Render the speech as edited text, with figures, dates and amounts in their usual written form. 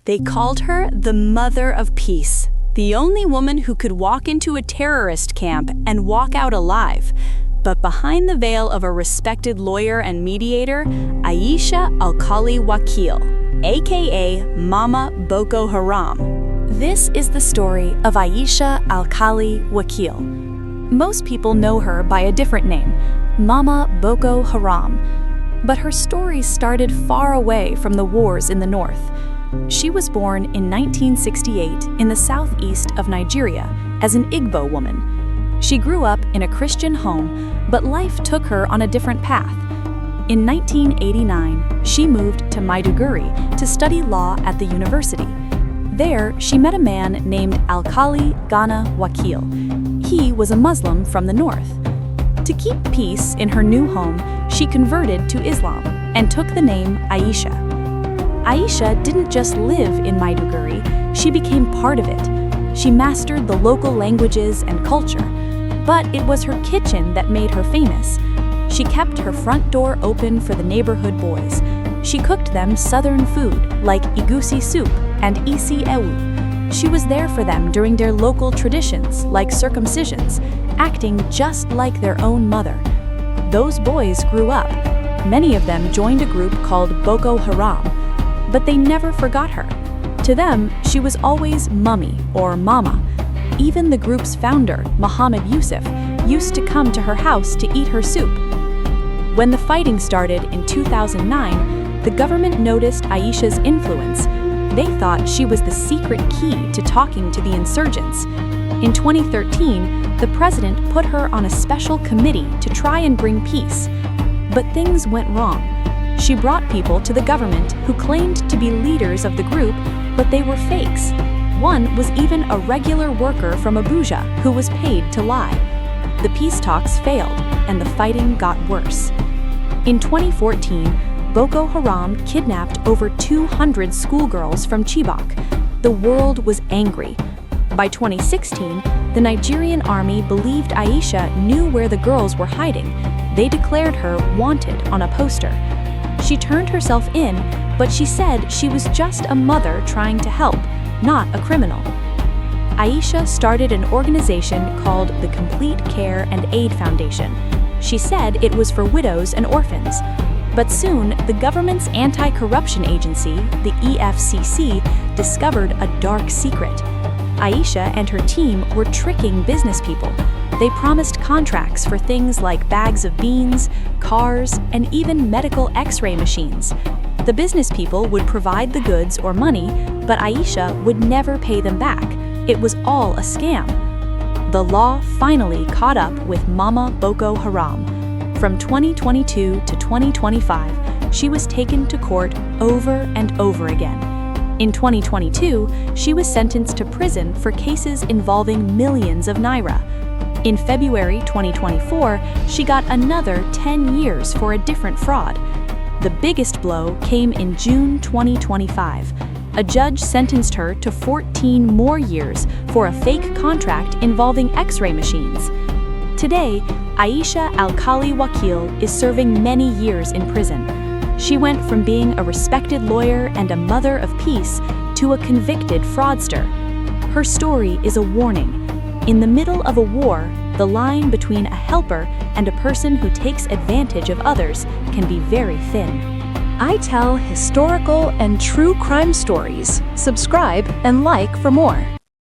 They called her the Mother of Peace, the only woman who could walk into a terrorist camp and walk out alive. But behind the veil of a respected lawyer and mediator, Aisha Alkali Wakil, aka Mama Boko Haram. This is the story of Aisha Alkali Wakil. Most people know her by a different name, Mama Boko Haram. But her story started far away from the wars in the north. She was born in 1968 in the southeast of Nigeria as an Igbo woman. She grew up in a Christian home, but life took her on a different path. In 1989, she moved to Maiduguri to study law at the university. There, she met a man named Alkali Wakil. He was a Muslim from the north. To keep peace in her new home, she converted to Islam and took the name Aisha. Aisha didn't just live in Maiduguri, she became part of it. She mastered the local languages and culture, but it was her kitchen that made her famous. She kept her front door open for the neighborhood boys. She cooked them southern food like egusi soup and isi ewu. She was there for them during their local traditions like circumcisions, acting just like their own mother. Those boys grew up. Many of them joined a group called Boko Haram, but they never forgot her. To them, she was always Mummy or Mama. Even the group's founder, Muhammad Yusuf, used to come to her house to eat her soup. When the fighting started in 2009, the government noticed Aisha's influence. They thought she was the secret key to talking to the insurgents. In 2013, the president put her on a special committee to try and bring peace. But things went wrong. She brought people to the government who claimed to be leaders of the group, but they were fakes. One was even a regular worker from Abuja who was paid to lie. The peace talks failed, and the fighting got worse. In 2014, Boko Haram kidnapped over 200 schoolgirls from Chibok. The world was angry. By 2016, the Nigerian army believed Aisha knew where the girls were hiding. They declared her wanted on a poster. She turned herself in, but she said she was just a mother trying to help, not a criminal. Aisha started an organization called the Complete Care and Aid Foundation. She said it was for widows and orphans. But soon, the government's anti-corruption agency, the EFCC, discovered a dark secret. Aisha and her team were tricking business people. They promised contracts for things like bags of beans, cars, and even medical X-ray machines. The business people would provide the goods or money, but Aisha would never pay them back. It was all a scam. The law finally caught up with Mama Boko Haram. From 2022 to 2025, she was taken to court over and over again. In 2022, she was sentenced to prison for cases involving millions of naira. In February 2024, she got another 10 years for a different fraud. The biggest blow came in June 2025. A judge sentenced her to 14 more years for a fake contract involving X-ray machines. Today, Aisha Alkali Wakil is serving many years in prison. She went from being a respected lawyer and a mother of peace to a convicted fraudster. Her story is a warning. In the middle of a war, the line between a helper and a person who takes advantage of others can be very thin. I tell historical and true crime stories. Subscribe and like for more.